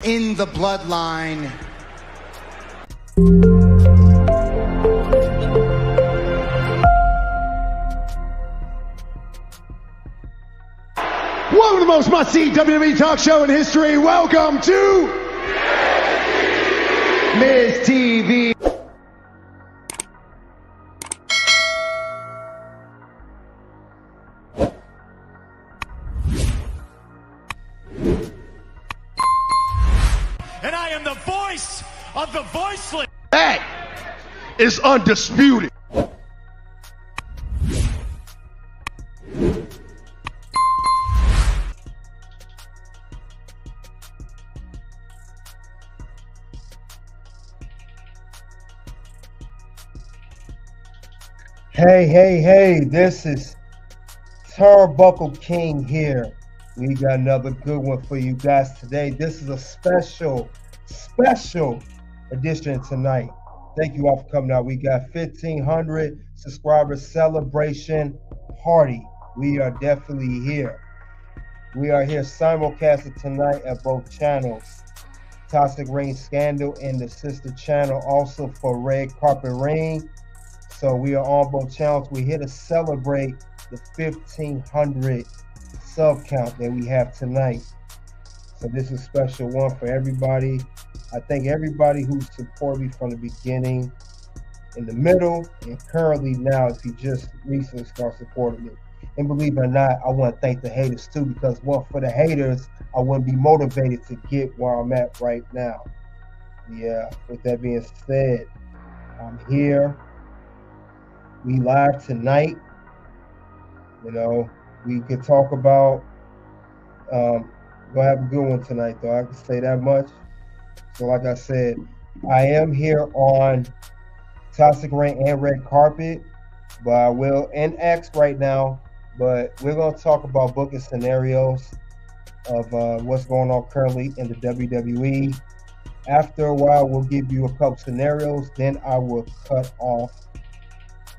In the bloodline. Welcome to the most must-see WWE talk show in history. Welcome to Miz TV. And I am the voice of the voiceless. That is undisputed. Hey, this is Turnbuckle King here. We got another good one for you guys today. This is a special edition tonight. Thank you all for coming out. We got 1,500 subscribers celebration party. We are definitely here. We are here simulcasted tonight at both channels. Toxic Ring Scandal and the sister channel also for Red Carpet Ring. So we are on both channels. We're here to celebrate the 1,500 sub count that we have tonight. So this is a special one for everybody. I thank everybody who supported me from the beginning, in the middle, and currently now if you just recently start supporting me. And believe it or not, I want to thank the haters too, because well, for the haters, I wouldn't be motivated to get where I'm at right now. Yeah, with that being said, I'm here. We live tonight. You know, we could talk about gonna have a good one tonight though. I can say that much. So like I said, I am here on Toxic Ring and Red Carpet, but I will and X right now. But we're gonna talk about booking scenarios of what's going on currently in the WWE. After a while, we'll give you a couple scenarios. Then I will cut off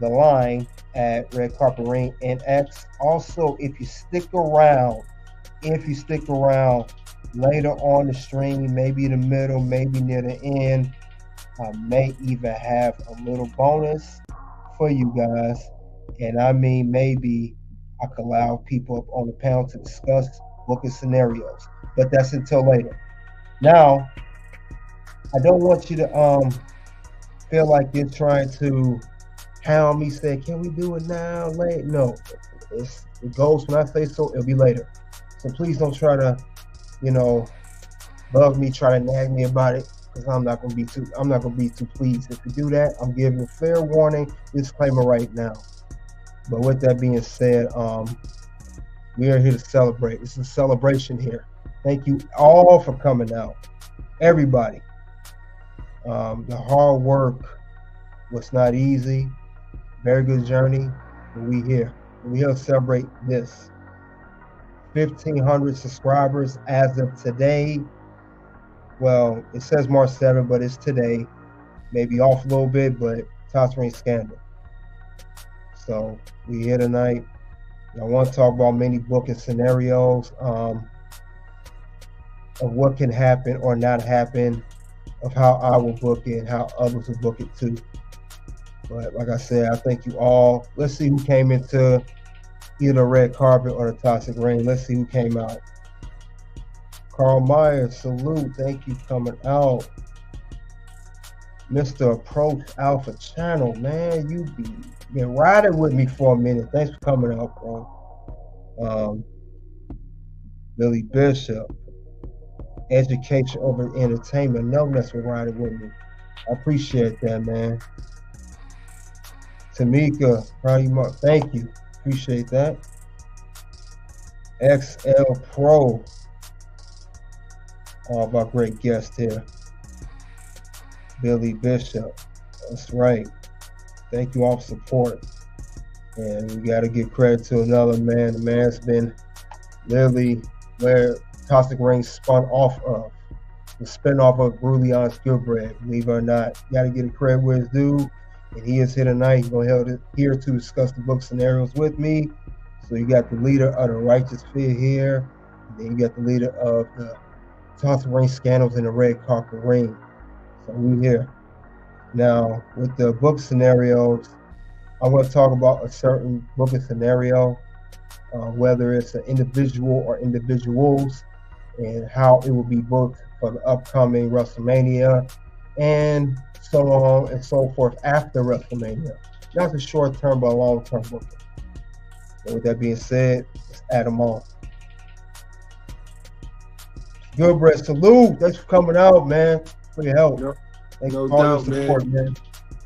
the line at Red Carpet Ring and X. Also, if you stick around later on the stream, maybe in the middle, maybe near the end, I may even have a little bonus for you guys. And I mean, maybe I could allow people up on the panel to discuss booking scenarios, but that's until later. Now, I don't want you to feel like you're trying to hound me, say, can we do it now, late? No, it goes when I say so, it'll be later. So please don't try to, bug me, try to nag me about it, because I'm not gonna be too pleased. If you do that, I'm giving a fair warning, disclaimer right now. But with that being said, we are here to celebrate. It's a celebration here. Thank you all for coming out. Everybody. The hard work was not easy. Very good journey, but we here. We're here to celebrate this. 1,500 subscribers as of today. Well, it says March 7th, but it's today. Maybe off a little bit, but Toxic Ring Scandal. So we here tonight. I want to talk about many booking scenarios of what can happen or not happen, of how I will book it and how others will book it too. But like I said, I thank you all. Let's see who came into either the Red Carpet or the Toxic Ring. Let's see who came out. Carl Myers, salute. Thank you for coming out. Mr. Approach Alpha Channel, man, you been riding with me for a minute. Thanks for coming out, bro. Billy Bishop, education over entertainment. No, that's for riding with me. I appreciate that, man. Tamika, thank you. Appreciate that. XL Pro. All of our great guests here. Billy Bishop. That's right. Thank you all for support. And we got to give credit to another man. The man's been literally where Toxic Ring spun off of. The spin-off of Brutally Honest Gilbreth. Believe it or not. Got to get a credit where it's due. And he is here tonight. He's going to here to discuss the book scenarios with me. So you got the leader of the Righteous Fear here. And then you got the leader of the toss ring scandals in the red carpet ring. So we here. Now, with the book scenarios, I want to talk about a certain booking scenario, whether it's an individual or individuals, and how it will be booked for the upcoming WrestleMania, and so on and so forth after WrestleMania. Not a short term, but a long term booking. And with that being said, let's add them on. Good, Brett. Salute. Thanks for coming out, man. For your help. Thanks No for all your doubt, support, man.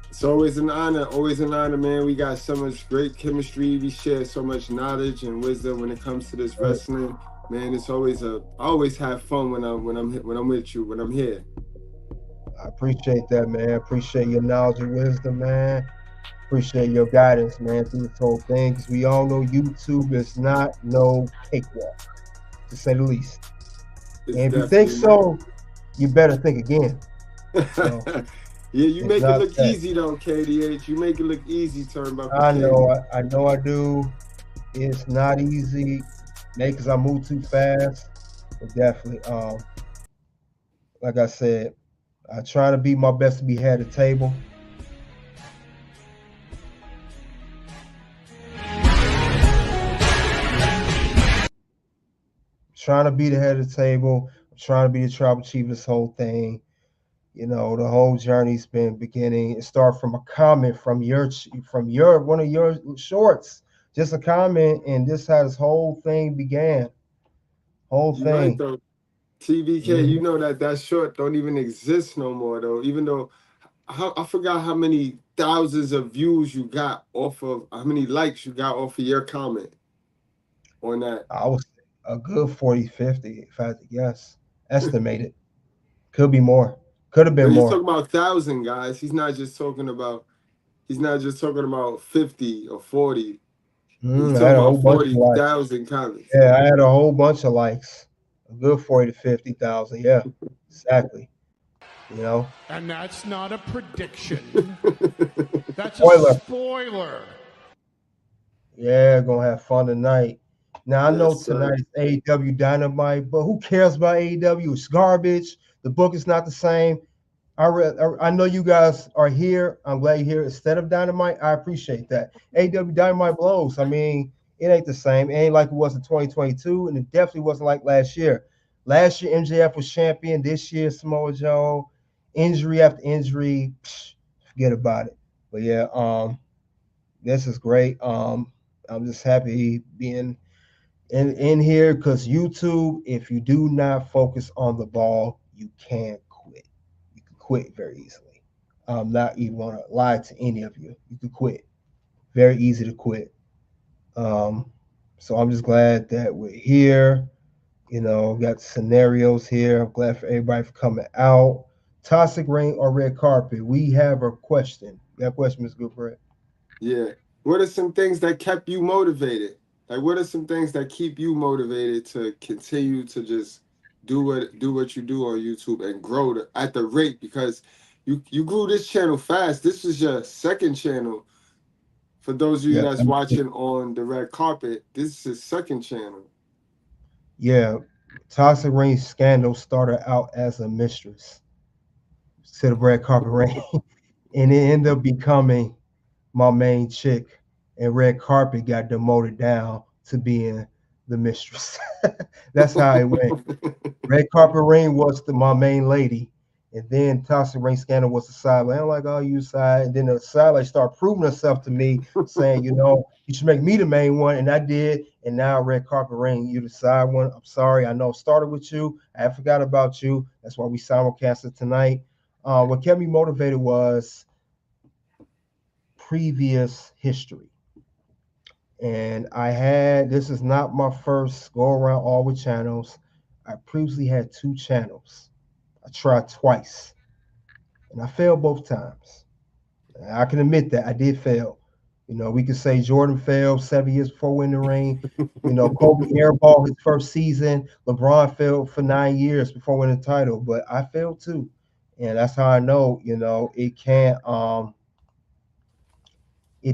It's always an honor. Always an honor, man. We got so much great chemistry. We share so much knowledge and wisdom when it comes to this wrestling. Man, it's always I always have fun when I'm with you, when I'm here. I appreciate that, man. Appreciate your knowledge and wisdom, man. Appreciate your guidance, man, through this whole thing. Because we all know YouTube is not no cakewalk, to say the least. It's and if you think so, you better think again. So, yeah, you make it look easy though, KDH. You make it look easy, Turnbuckle. I know I do. It's not easy, maybe because I move too fast. But definitely, like I said, I try to be my best to be head of the table. Trying to be the head of the table. I'm trying to be the tribal chief of this whole thing. You know, the whole journey's been beginning. It started from a comment from your one of your shorts. Just a comment, and this how this whole thing began. Whole You're thing. right though. TBK, you know that short don't even exist no more though. Even though I forgot how many thousands of views you got off of, how many likes you got off of your comment on that. I was a good 40, 50, if I had to guess. Estimated. Could be more. Could have been He's more. talking about 1,000 guys. He's not just talking about 50 or 40. He's talking about 40,000 comments. Yeah, I had a whole bunch of likes. A good 40 to 50,000. Yeah, exactly. You know. And that's not a prediction. That's a spoiler. Yeah, gonna have fun tonight. Now I know tonight is AEW Dynamite, but who cares about AEW? It's garbage. The book is not the same. I know you guys are here. I'm glad you're here instead of Dynamite. I appreciate that. AEW Dynamite blows. I mean, it ain't the same. It ain't like it was in 2022, and it definitely wasn't like last year. Last year, MJF was champion. This year, Samoa Joe. Injury after injury. Forget about it. But yeah, this is great. I'm just happy being in here because YouTube, if you do not focus on the ball, you can't quit. You can quit very easily. I'm not even going to lie to any of you. You can quit. Very easy to quit. So I'm just glad that we're here. You know, got scenarios here. I'm glad for everybody for coming out. Toxic ring or red carpet? We have a question. You got a question, Ms. Goodbread? Yeah. What are some things that kept you motivated? Like, what are some things that keep you motivated to continue to just do what you do on YouTube and grow at the rate? Because you grew this channel fast. This is your second channel. For those of you that's watching on the red carpet, this is his second channel. Yeah, Toxic Ring Scandal started out as a mistress to the red carpet ring, and it ended up becoming my main chick. And red carpet got demoted down to being the mistress. That's how it went. Red carpet ring was my main lady, and then Toxic Ring Scandal was the sideline. I'm like, oh, you side. And then the sideline started proving herself to me, saying, you know, you should make me the main one, and I did. And now red carpet ring, you the side one. I'm sorry, I know it started with you. I forgot about you. That's why we simulcasted tonight. What kept me motivated was previous history. And this is not my first go around all with channels. I previously had 2 channels. I tried twice, and I failed both times. I can admit that I did fail. You know, we could say Jordan failed 7 years before winning the ring. You know, Kobe airball his first season. LeBron failed for 9 years before winning the title, but I failed too. And that's how I know, you know, it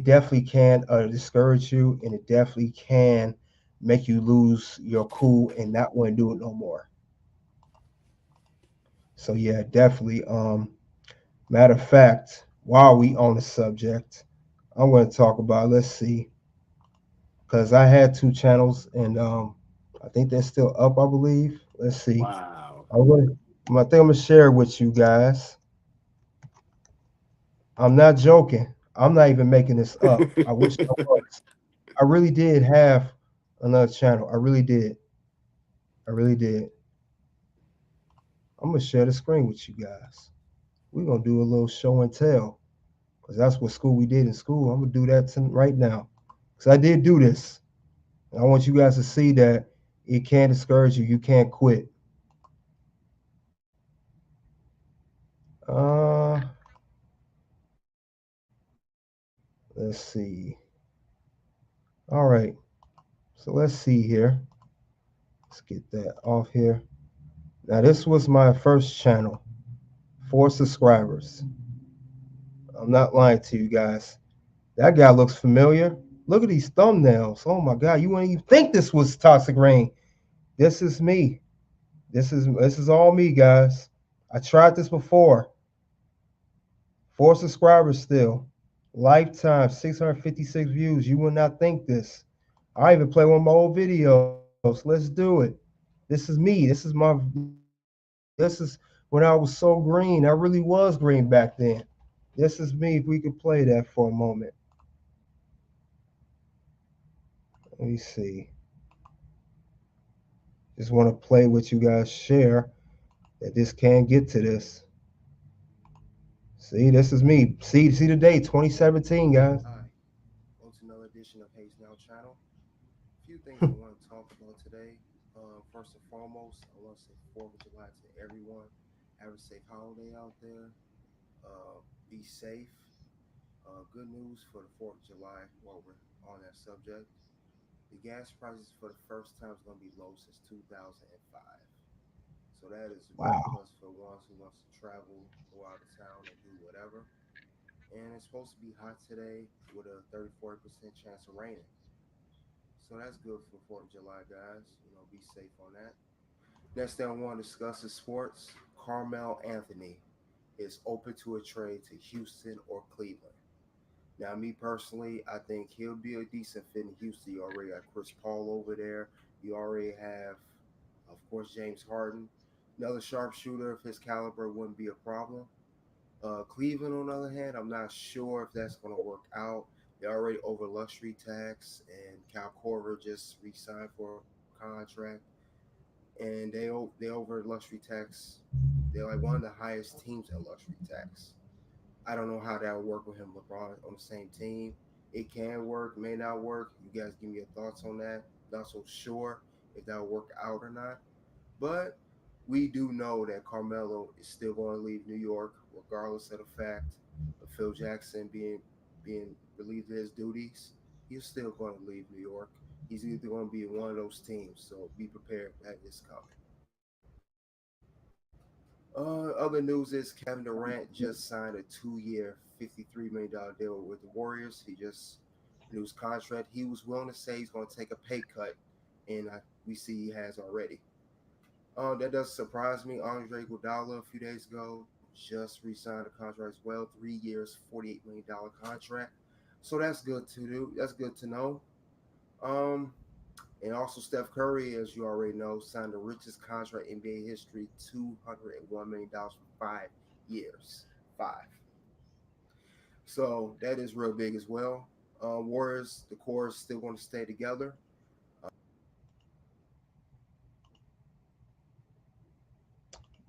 definitely can discourage you, and it definitely can make you lose your cool and not want to do it no more. So yeah, definitely. Matter of fact, while we on the subject, I'm going to talk about. Let's see, because I had two channels, and I think they're still up. I believe. Let's see. Wow. I think I'm gonna share it with you guys. I'm not joking. I'm not even making this up. I wish I was. I really did have another channel. I really did. I really did. I'm gonna share the screen with you guys. We're gonna do a little show and tell because that's what school we did in school. I'm gonna do that right now because I did do this. And I want you guys to see that it can't discourage you. You can't quit. Uh, let's see. All right. So let's see here. Let's get that off here. Now this was my first channel. 4 subscribers. I'm not lying to you guys. That guy looks familiar. Look at these thumbnails. Oh my God, you wouldn't even think this was Toxic Rain. This is me. This is all me, guys. I tried this before. 4 subscribers still. Lifetime 656 views. You would not think this. I even play one of my old videos. Let's do it. This is me. This is when I was so green. I really was green back then. This is me. If we could play that for a moment. Let me see. Just want to play with you guys, share that this can get to this. See, this is me. See the date, 2017, guys. Hi, welcome to another edition of Hayes Now Channel. A few things I want to talk about today. First and foremost, I want to say 4th of July to everyone. Have a safe holiday out there. Be safe. Good news for the 4th of July while we're on that subject. The gas prices for the first time is going to be low since 2005. So that is a great Wow. plus for ones who wants to travel, go out of town and do whatever. And it's supposed to be hot today with a 30-40% chance of raining. So that's good for 4th of July, guys. Be safe on that. Next thing I want to discuss is sports. Carmel Anthony is open to a trade to Houston or Cleveland. Now, me personally, I think he'll be a decent fit in Houston. You already got Chris Paul over there. You already have, of course, James Harden. Another sharpshooter of his caliber wouldn't be a problem. Cleveland, on the other hand, I'm not sure if that's going to work out. They're already over luxury tax, and Cal Korver just re-signed for a contract, and they over luxury tax. They're like one of the highest teams at luxury tax. I don't know how that would work with him, LeBron on the same team. It can work, may not work. You guys give me your thoughts on that. Not so sure if that will work out or not. But we do know that Carmelo is still going to leave New York, regardless of the fact of Phil Jackson being relieved of his duties. He's still going to leave New York. He's either going to be in one of those teams, so be prepared that is coming. Other news is Kevin Durant just signed a 2-year, $53 million deal with the Warriors. He just renewed his contract. He was willing to say he's going to take a pay cut, and we see he has already. That does surprise me. Andre Iguodala a few days ago just re-signed a contract as well, 3 years, $48 million contract. So that's good to do. That's good to know. Um, and also Steph Curry, as you already know, signed the richest contract in NBA history, $201 million for 5 years. Five. So that is real big as well. Warriors, the core is still going to stay together.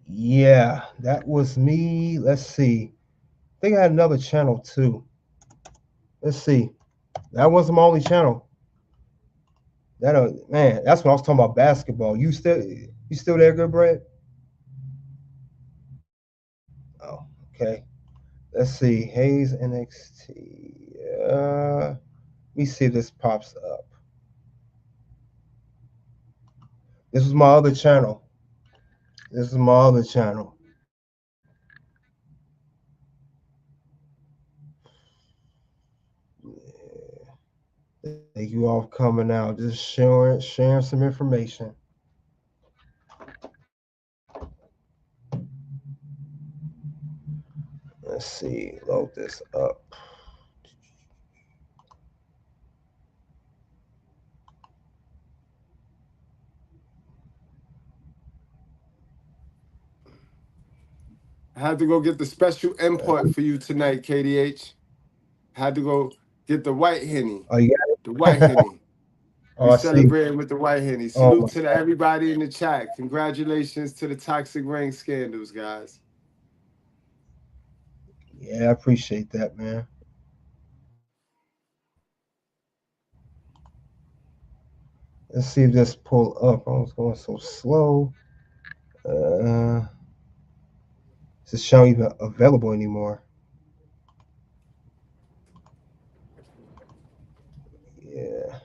Yeah, that was me. Let's see. I think I had another channel too. Let's see. That wasn't my only channel. That man, that's when I was talking about basketball. You still there, good Brad? Oh, okay. Let's see. Hayes NXT. Let me see if this pops up. This was my other channel. This is my other channel. Thank you all for coming out. Just sharing some information. Let's see. Load this up. I had to go get the special import for you tonight, KDH. Had to go get the white Henny. Oh, you got The white it? Henny. Oh, We I see. celebrating with the white Henny. Oh, Salute my to God. everybody in the chat. Congratulations to the Toxic Ring scandals, guys. Yeah, I appreciate that, man. Let's see if this pull up. I was going so slow. Is this show even available anymore? Yeah.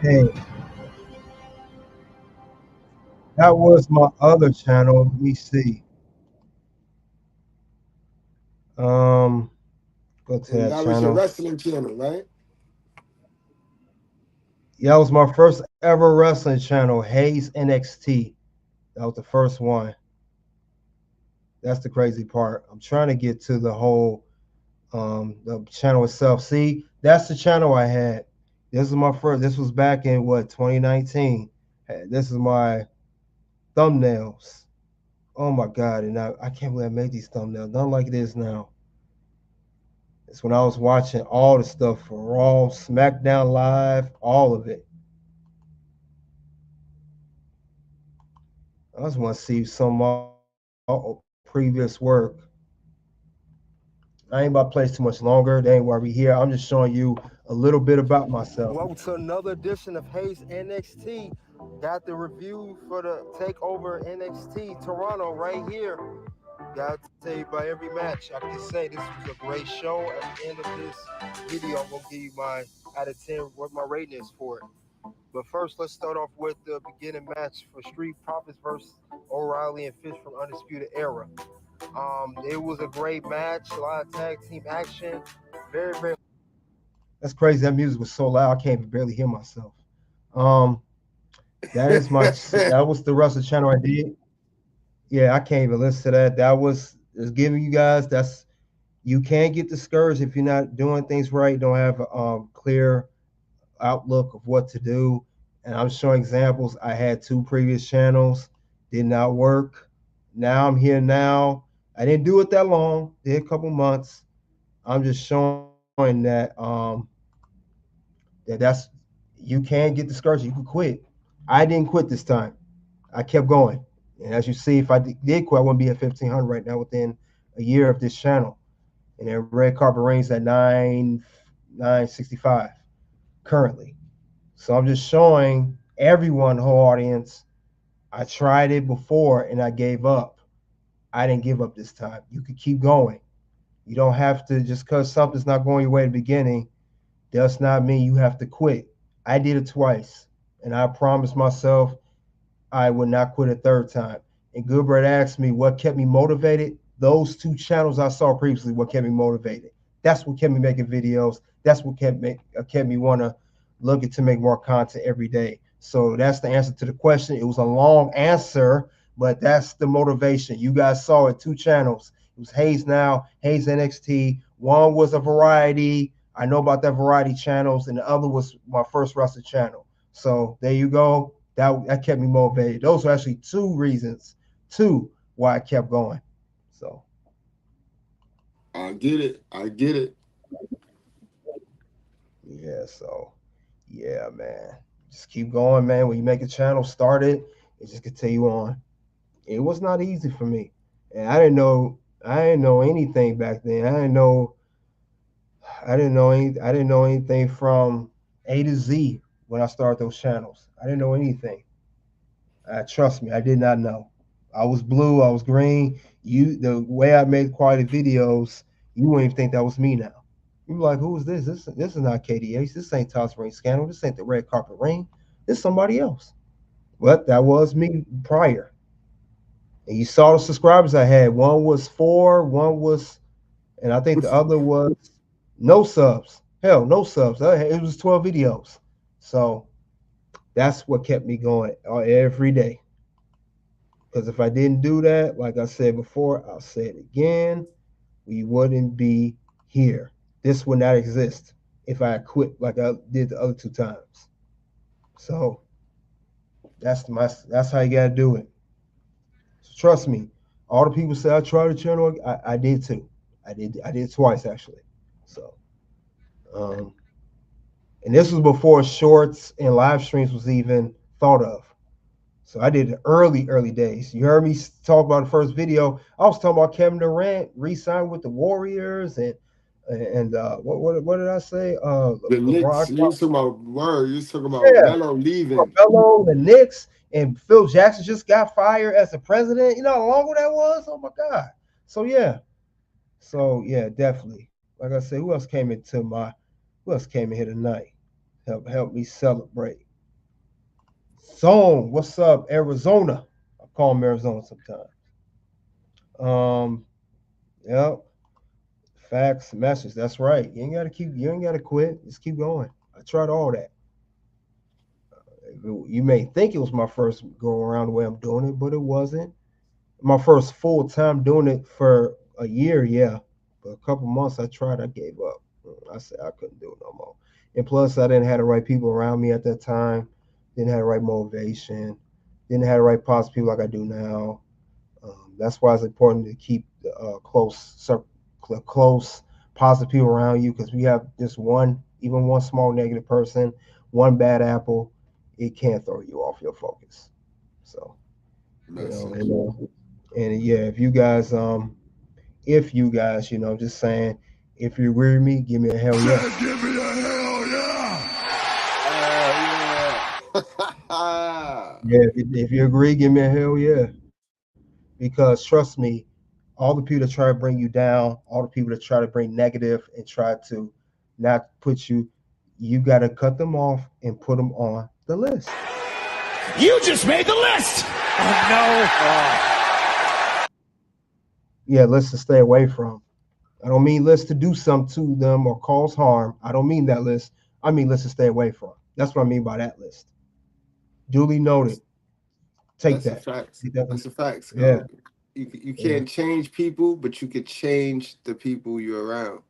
Hey, that was my other channel. Let me see. Um, go to And that that was your channel. wrestling channel, right? Yeah, it was my first ever wrestling channel, Hayes NXT. That was the first one. That's the crazy part. I'm trying to get to the whole the channel itself. See, that's the channel I had. This is my first. This was back in what 2019. This is my thumbnails. Oh my god! And I can't believe I made these thumbnails. Not like it is now. It's when I was watching all the stuff for Raw, SmackDown Live, all of it. I just want to see some of my previous work. I ain't about to play too much longer. They ain't why we here. I'm just showing you a little bit about myself. Welcome to another edition of Hayes NXT. Got the review for the Takeover NXT Toronto right here. Got to tell you about every match. I can say this was a great show. At the end of this video, I'm gonna give you my out of 10 what my rating is for it. But first, let's start off with the beginning match for Street Profits versus O'Reilly and Fish from Undisputed Era. It was a great match, a lot of tag team action, very, very. That's crazy. That music was so loud I can't even barely hear myself. Um, that is my that was the Russell channel I did. Yeah, I can't even listen to that. That was just giving you guys. That's you can't get discouraged if you're not doing things right. Don't have a clear outlook of what to do. And I'm showing examples. I had two previous channels, did not work. Now I'm here now. I didn't do it that long, did a couple months. I'm just showing that's you can get discouraged. You can quit. I didn't quit this time. I kept going. And as you see, if I did quit, I wouldn't be at 1,500 right now within a year of this channel. And then red carpet rings at 965 currently. So I'm just showing everyone, whole audience, I tried it before and I gave up. I didn't give up this time. You could keep going. You don't have to, just because something's not going your way at the beginning, does not mean you have to quit. I did it twice, and I promised myself I would not quit a third time. And Goodbread asked me what kept me motivated. Those 2 channels I saw previously, what kept me motivated. That's what kept me making videos. That's what kept me want to look to make more content every day. So that's the answer to the question. It was a long answer, but that's the motivation. You guys saw it, 2 channels. It was Hayes Now, Hayes NXT. One was a variety. I know about that variety channels, and the other was my first wrestling channel. So there you go. That kept me motivated. Those are actually 2 reasons, why I kept going. So I get it. yeah, so yeah, man. Just keep going, man. When you make a channel, start it, and just continue on. It was not easy for me. And I didn't know anything back then. I didn't know anything from A to Z when I started those channels. I didn't know anything. Trust me, I did not know. I was blue, I was green. The way I made quality videos, you wouldn't even think that was me now. You're like, who is this? This is not KDH. This ain't Toss Ring Scandal. This ain't the Red Carpet Ring. This is somebody else. But that was me prior. And you saw the subscribers I had. One was 4, and I think the other was no subs. Hell, no subs. It was 12 videos. So that's what kept me going every day. Because if I didn't do that, like I said before, I'll say it again, we wouldn't be here. This would not exist if I had quit like I did the other 2 times. So that's how you gotta do it. So trust me, all the people say I tried the channel, I did too. I did twice actually. So and this was before shorts and live streams was even thought of. So I did it early days. You heard me talk about the first video. I was talking about Kevin Durant re-signed with the Warriors and what did I say? The Knicks, LeBron. you was talking about word. You was talking about Melo leaving. Melo, the Knicks, and Phil Jackson just got fired as the president. You know how long that was? Oh my God. So yeah, definitely. Like I said, who else came in here tonight? Help me celebrate. Zone, what's up, Arizona? I call him Arizona sometimes. Yep. Facts, message. That's right. You ain't gotta quit. Just keep going. I tried all that. You may think it was my first go around the way I'm doing it, but it wasn't. My first full time doing it for a year, yeah. But a couple months I tried, I gave up. I said I couldn't do it no more. And plus I didn't have the right people around me at that time. Didn't have the right motivation. Didn't have the right positive people like I do now. That's why it's important to keep close positive people around you, because we have just even one small negative person, one bad apple, it can throw you off your focus. So, and yeah, if you guys, just saying, if you agree with me, give me a hell yeah. Give me a hell yeah. Yeah, if you agree, give me a hell yeah. Because trust me, all the people that try to bring you down, all the people that try to bring negative and try to not put you got to cut them off and put them on the list. You just made the list. Oh no. Yeah, lists to stay away from. I don't mean lists to do something to them or cause harm. I don't mean that list. I mean lists to stay away from. That's what I mean by that list. Duly noted. Take That's that. That's a fact. Yeah. You can't change people, but you could change the people you're around.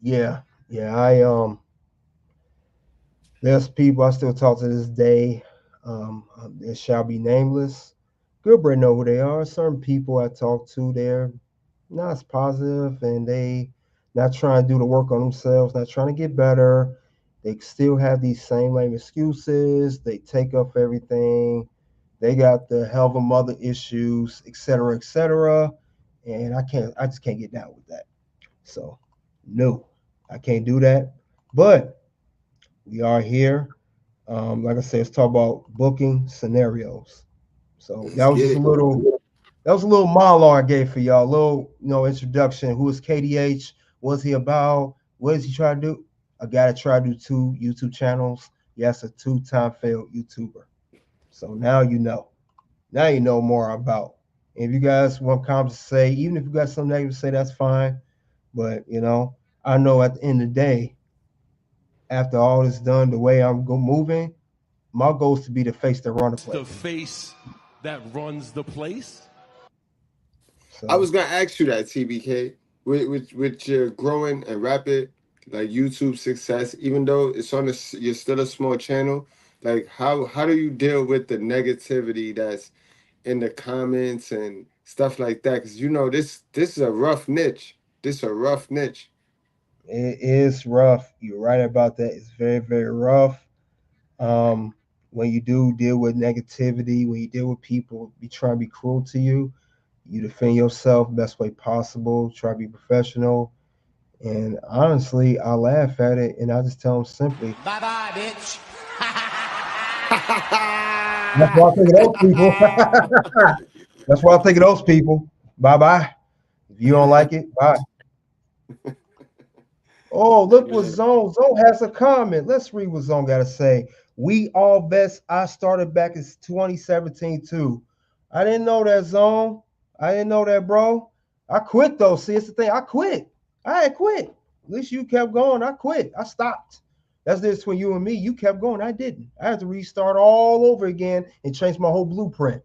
Yeah. There's people I still talk to this day. It shall be nameless. Goodbread know who they are. Certain people I talk to, they're not as positive, and they not trying to do the work on themselves, not trying to get better. They still have these same lame excuses. They take up everything. They got the hell of a mother issues, et cetera, and I just can't get down with that. So no, I can't do that. But we are here. Like I said, let's talk about booking scenarios. So that was a little monologue I gave for y'all, a little introduction. Who is KDH? What's he about? What does he try to do? A guy that tried to do 2 YouTube channels. Yes, a 2-time failed YouTuber. So now you know. Now you know more about. If you guys want comments to say, even if you got something negative to say, that's fine. But I know at the end of the day, after all is done, the way I'm moving, my goal is to be the face that run the place. The face that runs the place. So, I was gonna ask you that, TBK, with your growing and rapid like YouTube success, even though it's on you're still a small channel. Like how do you deal with the negativity that's in the comments and stuff like that? Because this is a rough niche. This is a rough niche. it is rough. You're right about that. It's very, very rough. When you do deal with negativity, when you deal with people be trying to be cruel to you, you defend yourself best way possible. Try to be professional. And honestly, I laugh at it and I just tell them simply, Bye bye, bitch. that's why I think of those people. That's why I think of those people. Bye bye. If you don't like it, bye. Oh, look what Zone has a comment. Let's read what Zone got to say. We all best. I started back in 2017 too. I didn't know that, Zone. I didn't know that, bro. I quit though. See, it's the thing. I quit. I had quit. At least you kept going. I quit. I stopped. That's the difference between you and me. You kept going. I didn't. I had to restart all over again and change my whole blueprint.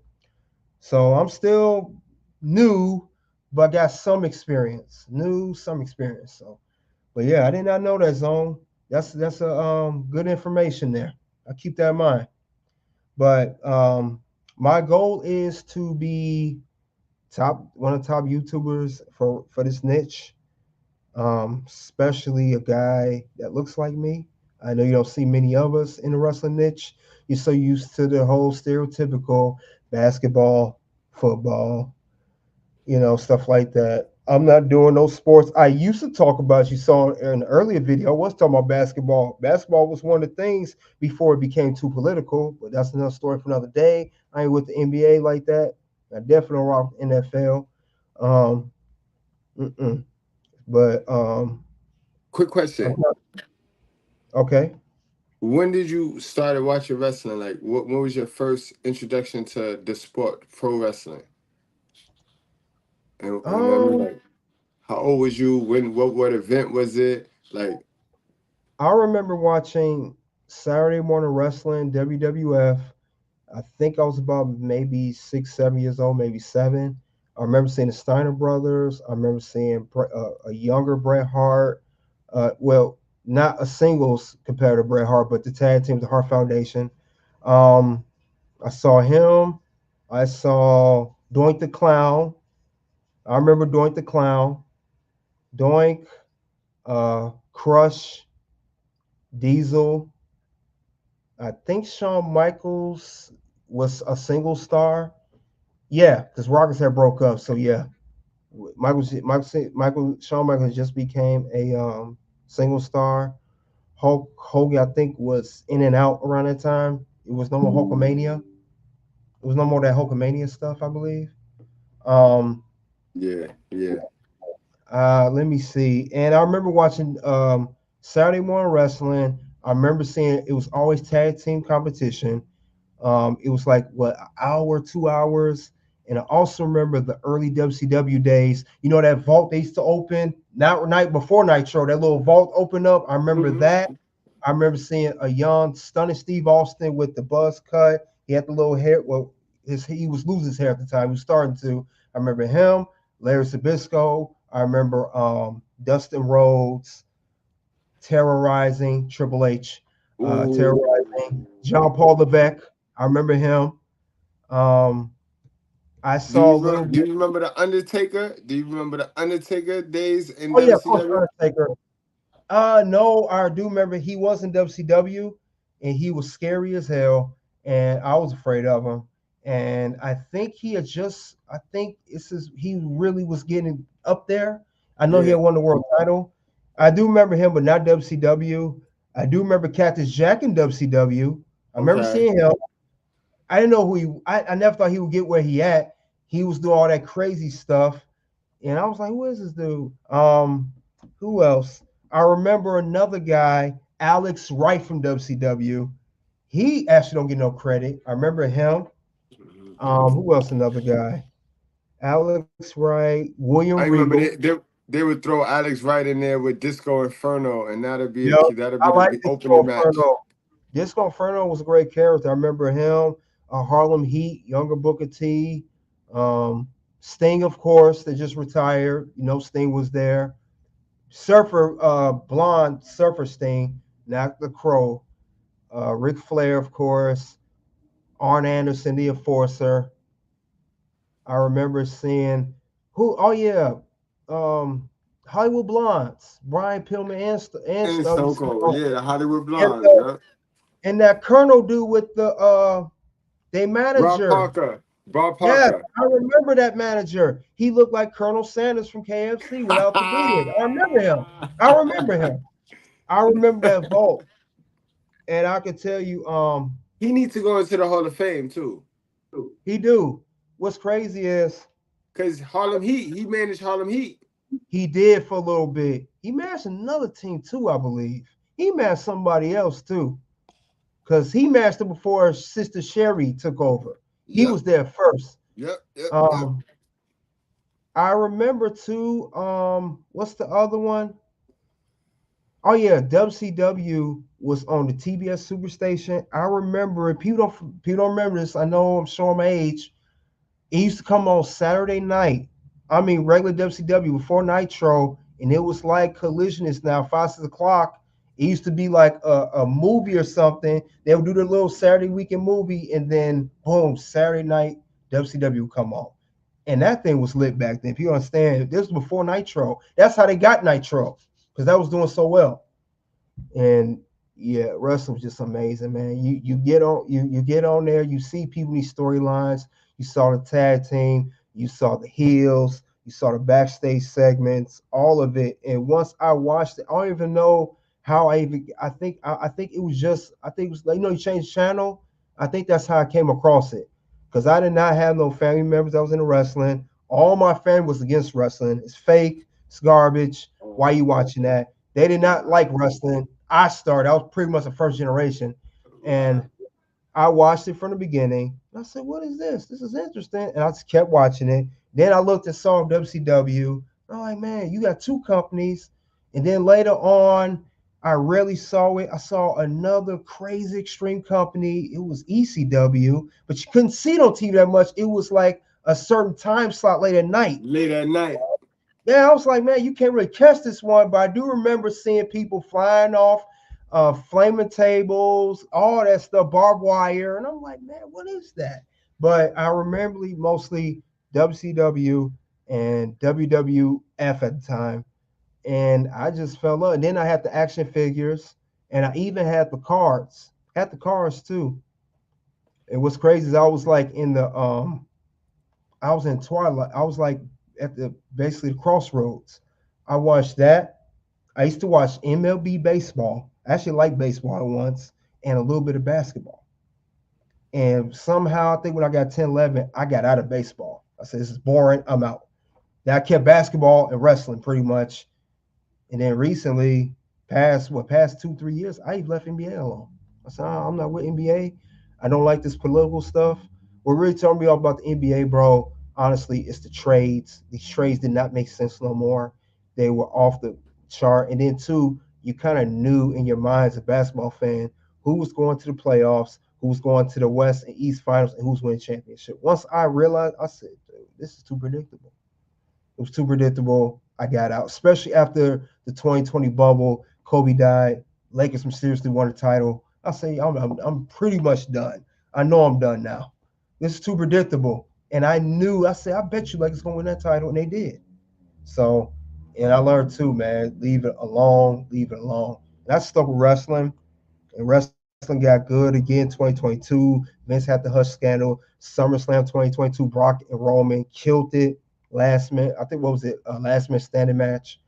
So I'm still new, but got some experience. Some experience. So. But yeah, I did not know that, Zone. That's a good information there. I keep that in mind. But my goal is to be one of the top YouTubers for this niche. Especially a guy that looks like me. I know you don't see many of us in the wrestling niche. You're so used to the whole stereotypical basketball, football, stuff like that. I'm not doing those sports. I used to talk about, you saw in an earlier video, I was talking about basketball. Basketball was one of the things before it became too political, but that's another story for another day. I ain't with the NBA like that. I definitely don't rock NFL. But quick question. Okay. When did you started watching wrestling? Like, when was your first introduction to the sport, pro wrestling? And I mean, like, how old was you? What event was it? Like, I remember watching Saturday Morning Wrestling, WWF. I think I was about maybe 6, 7 years old, maybe 7. I remember seeing the Steiner brothers. I remember seeing a younger Bret Hart. Well, not a singles competitor Bret Hart, but the tag team, the Hart Foundation. I saw him. I saw Doink the Clown. I remember Doink the Clown. Doink, Crush, Diesel. I think Shawn Michaels was a single star. Yeah, because Rockets had broke up. So yeah, Shawn Michaels just became a single star. Hulk Hogan, I think, was in and out around that time. It was no more Hulkamania. It was no more that Hulkamania stuff, I believe. yeah. Let me see. And I remember watching Saturday Morning Wrestling. I remember seeing it was always tag team competition. It was like an hour, 2 hours. And I also remember the early WCW days. You know that vault they used to open, not night before Nitro, that little vault opened up. I remember that. I remember seeing a young, stunning Steve Austin with the buzz cut. He had the little hair. Well, he was losing his hair at the time. He was starting to. I remember him, Larry Zbyszko. I remember Dustin Rhodes terrorizing Triple H, terrorizing John Paul Levesque. I remember him. I saw. Do you remember the Undertaker? Do you remember the Undertaker days in WCW? Yeah, of course, WCW? Undertaker. No, I do remember he was in WCW, and he was scary as hell, and I was afraid of him. And I think he really was getting up there. I know he had won the world title. I do remember him, but not WCW. I do remember Cactus Jack in WCW. I remember seeing him. I didn't know who he. I never thought he would get where he at. He was doing all that crazy stuff, and I was like, "Who is this dude?" Who else? I remember another guy, Alex Wright from WCW. He actually don't get no credit. I remember him. Who else? Another guy. Alex Wright, William I remember Regal. they would throw Alex right in there with Disco Inferno, and that'll be Yep. I like the Disco opening match. Inferno. Disco Inferno was a great character. I remember him. Harlem Heat, younger Booker T. Sting, of course, they just retired. You know, Sting was there. Surfer, blonde Surfer Sting, not the Crow. Ric Flair, of course. Arn Anderson, the Enforcer. I remember seeing who? Oh yeah, Hollywood Blondes, Brian Pillman and And Stone Stone Cold, yeah, the Hollywood and, Blondes, yeah. and that Colonel dude with their Bob manager. Parker. Yes, I remember that manager. He looked like Colonel Sanders from KFC without the beard. I remember him. I remember that vault. And I can tell you, he needs to go into the Hall of Fame too. He do. What's crazy is because Harlem Heat, he managed Harlem Heat. He did for a little bit. He managed another team too, I believe. He managed somebody else too. Because he managed it before Sister Sherry took over. He was there first. Yep. I remember too, what's the other one? Oh yeah, WCW was on the TBS Superstation. I remember it. People don't remember this. I know I'm showing my age. It used to come on Saturday night. I mean, regular WCW before Nitro, and it was like Collision is now 5, 6 o'clock. It used to be like a movie or something. They would do their little Saturday weekend movie, and then boom, Saturday night WCW would come on, and that thing was lit back then. If you understand, this was before Nitro. That's how they got Nitro, because that was doing so well. And yeah, wrestling was just amazing, man. You get on there, you see people in these storylines. You saw the tag team, you saw the heels, you saw the backstage segments, all of it. And once I watched it, I don't even know how I think it was like, you changed channel. I think that's how I came across it. Because I did not have no family members that was into wrestling. All my family was against wrestling. It's fake, it's garbage. Why are you watching that? They did not like wrestling. I was pretty much the first generation. And I watched it from the beginning. I said, what is this? This is interesting. And I just kept watching it. Then I looked and saw WCW. I'm like, man, you got two companies. And then later on, I rarely saw it. I saw another crazy extreme company. It was ECW, but you couldn't see it on TV that much. It was like a certain time slot late at night. Yeah, I was like, man, you can't really catch this one. But I do remember seeing people flying off flaming tables, all that stuff, barbed wire. And I'm like, man, what is that? But I remember mostly WCW and WWF at the time. And I just fell up. And then I had the action figures, and I even had the cards. Had the cards too. And what's crazy is I was like I was in Twilight. I was like at basically the crossroads. I watched that. I used to watch MLB baseball. I actually liked baseball once, and a little bit of basketball. And somehow, I think when I got 10, 11, I got out of baseball. I said, this is boring. I'm out. Then I kept basketball and wrestling pretty much. And then recently, past 2, 3 years, I left NBA alone. I said, I'm not with NBA. I don't like this political stuff. What really turned me off about the NBA, bro, honestly, it's the trades. These trades did not make sense no more. They were off the chart. And then, two, you kind of knew in your mind as a basketball fan who was going to the playoffs, who was going to the West and East finals, and who's winning championship. Once I realized, I said, dude, this is too predictable. It was too predictable. I got out, especially after the 2020 bubble. Kobe died. Lakers mysteriously won the title. I say, I'm pretty much done. I know I'm done now. This is too predictable. And I said, I bet you Lakers going to win that title, and they did. So, and I learned too, man, leave it alone. And I stuck with wrestling, and wrestling got good again 2022. Vince had the Hush scandal. SummerSlam 2022, Brock and Roman killed it. Last man standing match.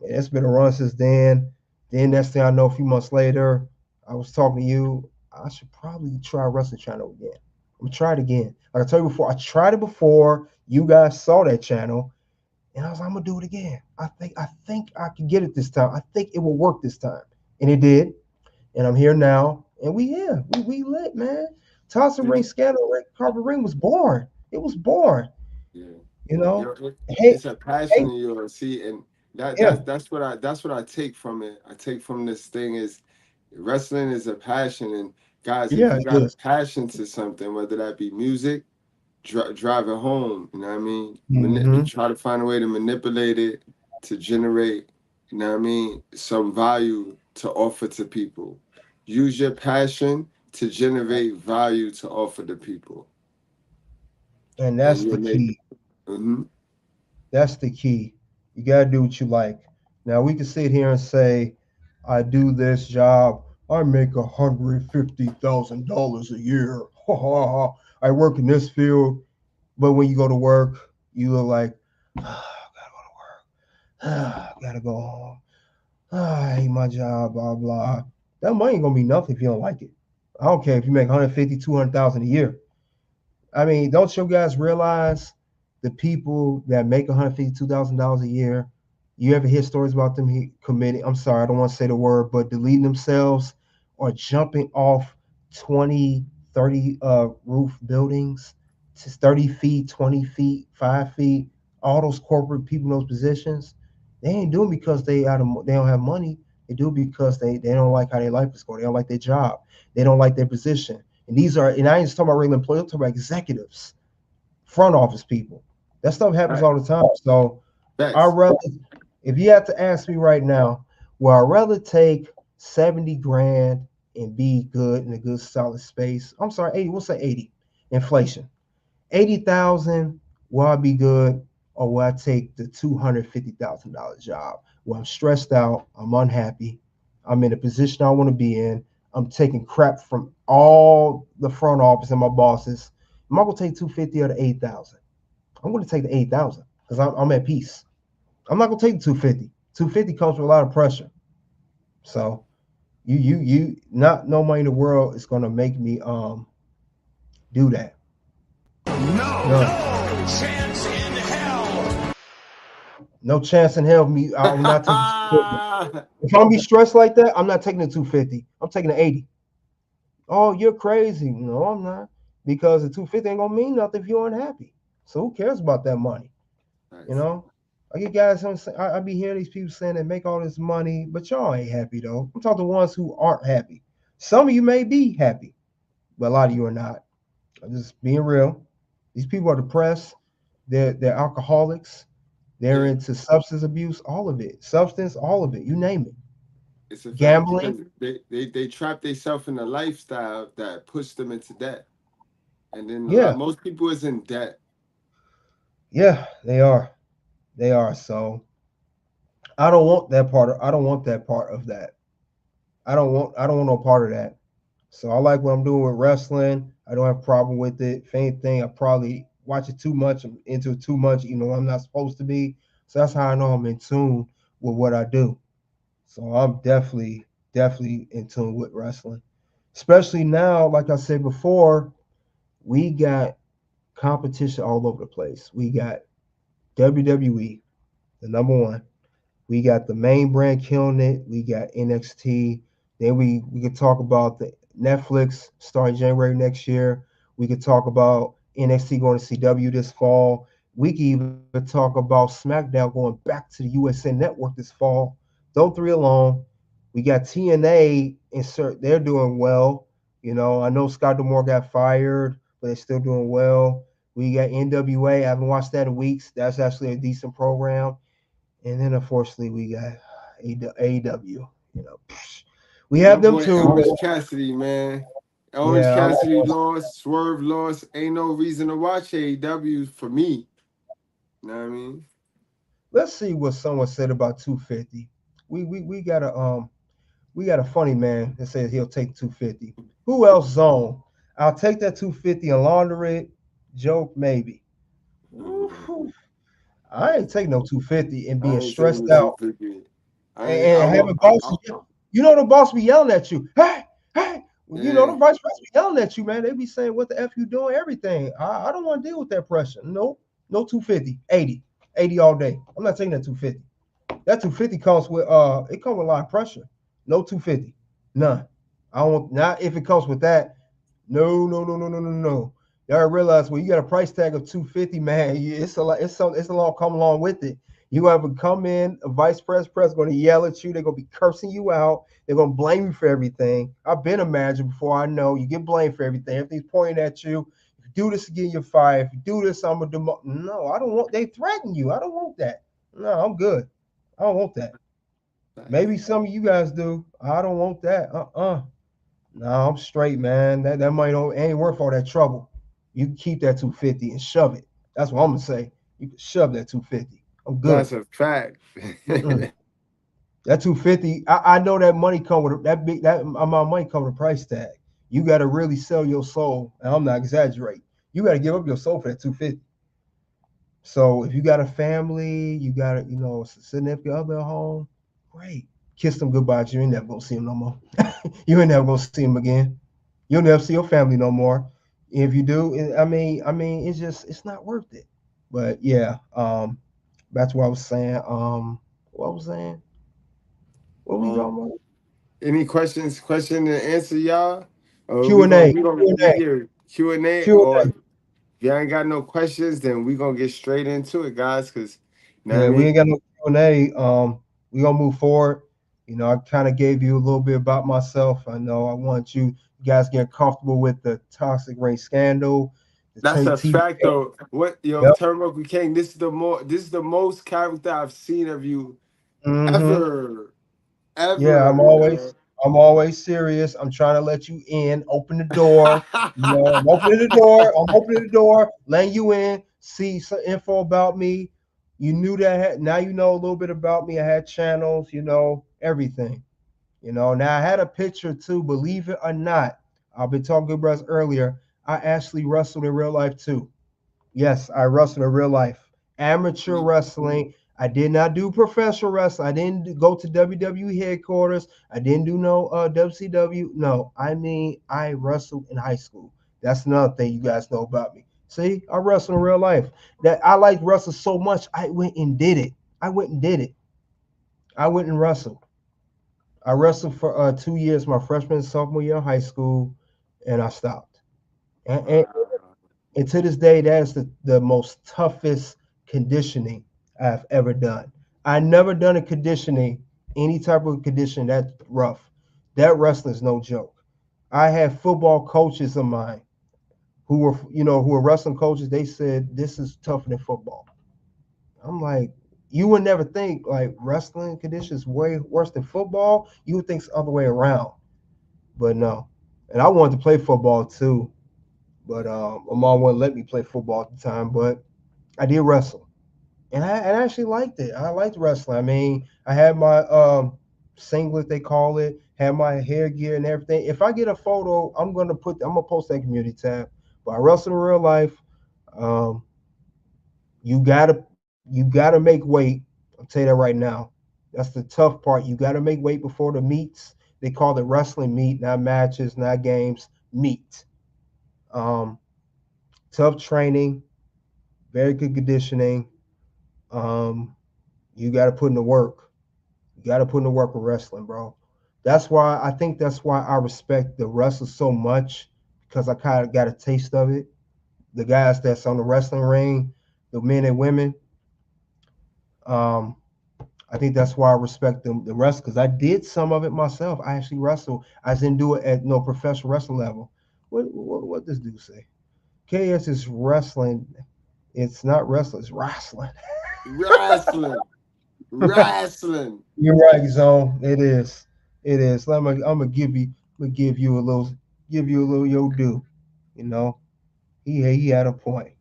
It's been a run since then. Then next thing I know, a few months later, I was talking to you. I should probably try Wrestling Channel again. I'm gonna try it again. Like I told you before, I tried it before. You guys saw that channel. And I was like, I'm gonna do it again. I think I can get it this time. I think it will work this time. And it did. And I'm here now. And we lit, man. Thompson Ring Scandal, Red Carpet Ring was born. It was born. Yeah. You know, It's a passion in yours. See, and yeah. that's what I take from it. I take from this thing is wrestling is a passion, and guys, if Yeah, you it got a is. passion to something, whether that be music, driving home, you know what I mean? Mm-hmm. Try to find a way to manipulate it to generate, you know what I mean, some value to offer to people. Use your passion to generate value to offer to people, And and that's you'll the make. key. Mm-hmm. That's the key. You gotta do what you like. Now we can sit here and say, I do this job, I make $150,000 a year. I work in this field, but when you go to work, you look like, I gotta go home. I hate my job, blah blah. That money ain't gonna be nothing if you don't like it. I don't care if you make 150, 200,000 a year. I mean, don't you guys realize the people that make $152,000 a year? You ever hear stories about them committing? I'm sorry, I don't want to say the word, but deleting themselves or jumping off 20, 30 roof buildings to 30 feet, 20 feet, 5 feet. All those corporate people in those positions, they ain't doing it because they don't have money. They do it because they don't like how their life is going. They don't like their job. They don't like their position. And I ain't just talking about regular employees, I'm talking about executives, front office people. That stuff happens Right. all the time. So I Facts. rather, if you had to ask me right now, would I rather take 70 grand and be good in a good solid space? I'm sorry, 80, we'll say 80. Inflation. 80,000, will I be good? Or will I take the $250,000 job where I'm stressed out, I'm unhappy, I'm in a position I want to be in, I'm taking crap from all the front office and my bosses? Am I going to take 250 or the 8,000? I'm going to take the 8,000 because I'm at peace. I'm not going to take the 250. 250 comes with a lot of pressure. So not no money in the world is going to make me do that. No chance in hell. No chance in hell of me. I will not take the 250. If I'm be stressed like that, I'm not taking the 250. I'm taking the 80. Oh, you're crazy. No, I'm not. Because the 250 ain't gonna mean nothing if you're unhappy. So who cares about that money? You Nice. know? I get guys I be hearing these people saying they make all this money, but y'all ain't happy though. I'm talking to ones who aren't happy. Some of you may be happy, but a lot of you are not. I'm just being real. These people are depressed. They're alcoholics. They're Yeah, into substance abuse, all of it. Substance, all of it. You name it. it's a fact because Gambling. they trap themselves in a lifestyle that puts them into debt, and then Yeah, most people is in debt. yeah, they are. They are. So I don't want that part I don't want that part of that. I don't want no part of that. So I like what I'm doing with wrestling. I don't have a problem with it. If anything, I probably watch it too much. I'm into it too much, I'm not supposed to be. So that's how I know I'm in tune with what I do. So I'm definitely in tune with wrestling. Especially now, like I said before, we got competition all over the place. We got WWE, the number one. We got the main brand killing it. We got NXT. Then we could talk about the Netflix starting January next year. We could talk about NXT going to CW this fall. We could even talk about SmackDown going back to the USA Network this fall. Those three alone. We got TNA insert. They're doing well. I know Scott D'Amore got fired, but they're still doing well. We got NWA. I haven't watched that in weeks. That's actually a decent program. And then unfortunately we got AEW. We My have them boy too. Orange Cassidy, man. Orange Yeah, Cassidy lost, Swerve lost. Ain't no reason to watch AEW for me. You know what I mean? let's see what someone said about 250. We got a funny man that says he'll take 250. Who else zone? I'll take that 250 and launder it. Joke maybe. Ooh, I ain't taking no 250 and I being ain't taking stressed the out 250. I ain't. I and having want. bosses. The boss be yelling at you. Hey. Yeah. The vice president be yelling at you, man. They be saying, "What the f you doing?" Everything. I don't want to deal with that pressure. Nope. No 250, 80 all day. I'm not taking that 250. That 250 comes with it comes with a lot of pressure. No 250, none. I don't want not if it comes with that. No. Y'all realize when you got a price tag of $250, man, it's a lot. It's a lot come along with it. You have to come in, a vice president going to yell at you. They're going to be cursing you out. They're going to blame you for everything. I've been a manager before. I know you get blamed for everything. Everything's pointing at you. If you do this again, you're fired. If you do this, I'm going to demote. No, I don't want. They threaten you. I don't want that. No, I'm good. I don't want that. Maybe some of you guys do. I don't want that. No, I'm straight, man. That money ain't worth all that trouble. You can keep that 250 and shove it. That's what I'm gonna say. You can shove that 250. I'm good. That's a fact. That 250, I know that money come with that amount of money come with a price tag. You got to really sell your soul, and I'm not exaggerating. You got to give up your soul for that 250. So if you got a family, you got a significant other at home, great. Kiss them goodbye. You ain't never gonna see them no more. You ain't never gonna see them again. You'll never see your family no more. If you do, I mean, it's not worth it. But yeah, that's what I was saying. What was saying? What we talking about? Any question and answer, y'all? Q&A. Q&A. Or if y'all ain't got no questions, then we gonna get straight into it, guys. Cause yeah, we ain't got no Q&A. We gonna move forward. I kind of gave you a little bit about myself. I know I want you guys get comfortable with the toxic ring scandal. That's a fact, though. What Turnbuckle King? This is the most character I've seen of you ever. Yeah, I'm always serious. I'm trying to let you in. Open the door. I'm opening the door. Letting you in. See some info about me. You knew that. Now you know a little bit about me. I had channels. Everything. Now I had a picture too. Believe it or not, I've been talking to Bruce earlier. I actually wrestled in real life too. Yes, I wrestled in real life. Amateur wrestling. I did not do professional wrestling. I didn't go to WWE headquarters. I didn't do no WCW. No, I wrestled in high school. That's another thing you guys know about me. See, I wrestled in real life. That I like wrestling so much, I went and did it. I went and wrestled. I wrestled for 2 years, my freshman and sophomore year in high school, and I stopped. And to this day, that is the most toughest conditioning I've ever done. I never done a conditioning, any type of conditioning that's rough. That wrestling is no joke. I had football coaches of mine who were wrestling coaches. They said this is tougher than football. I'm like, you would never think like wrestling conditions way worse than football. You would think it's the other way around, but no. And I wanted to play football too. But my mom wouldn't let me play football at the time, but I did wrestle. And I actually liked it. I liked wrestling. I mean, I had my singlet, they call it, had my hair gear and everything. If I get a photo, I'm gonna post that community tab. But I wrestle in real life. You gotta make weight. I'll tell you that right now. That's the tough part. You gotta make weight before the meets. They call it wrestling meet, not matches, not games, meet. Tough training, very good conditioning. You got to put in the work. You got to put in the work with wrestling, bro. That's why I respect the wrestlers so much, because I kind of got a taste of it. The guys that's on the wrestling ring, the men and women. I think that's why I respect the rest, because I did some of it myself. I actually wrestled. I didn't do it at no professional wrestling level. What does dude say? KS is wrestling. It's not wrestling. It's wrestling. Wrestling. You're right, Zone. It is. I'm gonna give you a little your due. He had a point.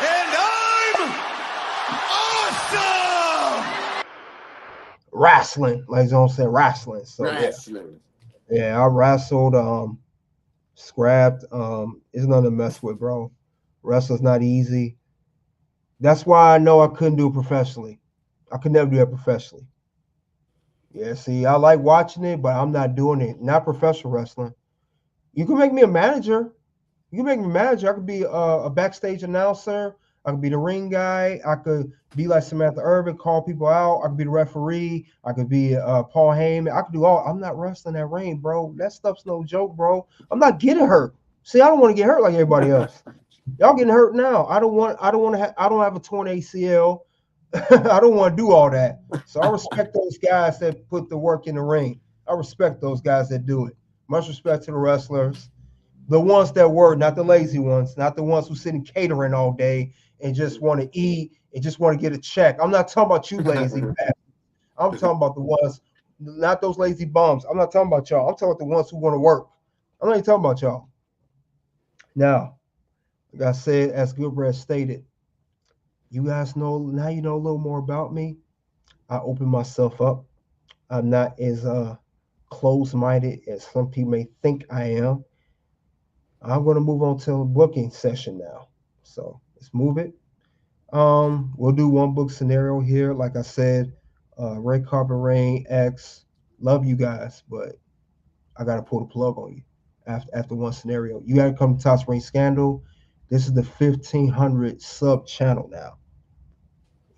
And I'm awesome. Wrestling, like Zone said, wrestling. So wrestling. Yeah, I wrestled. Scrapped. It's nothing to mess with, bro. Wrestling's not easy. That's why I know I couldn't do it professionally. I could never do that professionally. Yeah, see, I like watching it, but I'm not doing it. Not professional wrestling. You can make me a manager. I could be a backstage announcer. I could be the ring guy. I could be like Samantha Irvin, call people out. I could be the referee. I could be Paul Heyman. I could do all. I'm not wrestling that ring, bro. That stuff's no joke, bro. I'm not getting hurt. See, I don't want to get hurt like everybody else. Y'all getting hurt now. I don't want to. I don't have a torn ACL. I don't want to do all that. So I respect those guys that put the work in the ring. I respect those guys that do it. Much respect to the wrestlers. The ones that work, not the lazy ones, not the ones who sit in catering all day and just want to eat and just want to get a check. I'm not talking about you lazy bastards. I'm talking about the ones, not those lazy bums. I'm not talking about y'all. I'm talking about the ones who want to work. I'm not even talking about y'all. Now, like I said, as Goodbread stated, you guys know, now you know a little more about me. I open myself up. I'm not as closed-minded as some people may think I am. I'm going to move on to a booking session now. So let's move it. We'll do one book scenario here. Like I said, Red Carpet Reign X. Love you guys, but I got to pull the plug on you after one scenario. You got to come to Tops Ring Scandal. This is the 1500 sub channel now.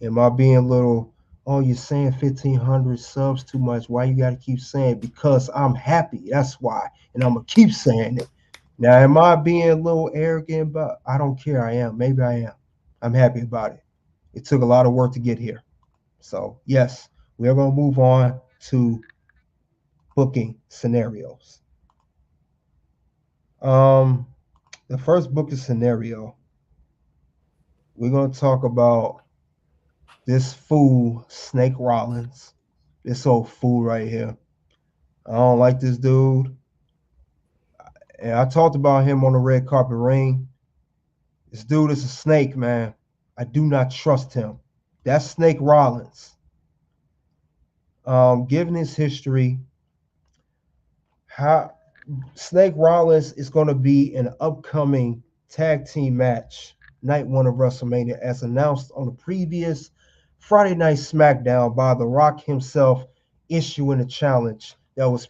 Am I being a little, oh, you're saying 1500 subs too much? Why you got to keep saying it? Because I'm happy. That's why. And I'm going to keep saying it. Now, am I being a little arrogant? But I don't care. I am. Maybe I am. I'm happy about it. It took a lot of work to get here. So, yes, we're going to move on to booking scenarios. The first booking scenario, we're going to talk about this fool, Snake Rollins. This old fool right here. I don't like this dude. And I talked about him on the Red Carpet Ring. This dude is a snake, man. I do not trust him. That's Snake Rollins. Given his history, how Snake Rollins is going to be an upcoming tag team match, night one of WrestleMania, as announced on the previous Friday Night SmackDown by The Rock himself, issuing a challenge that was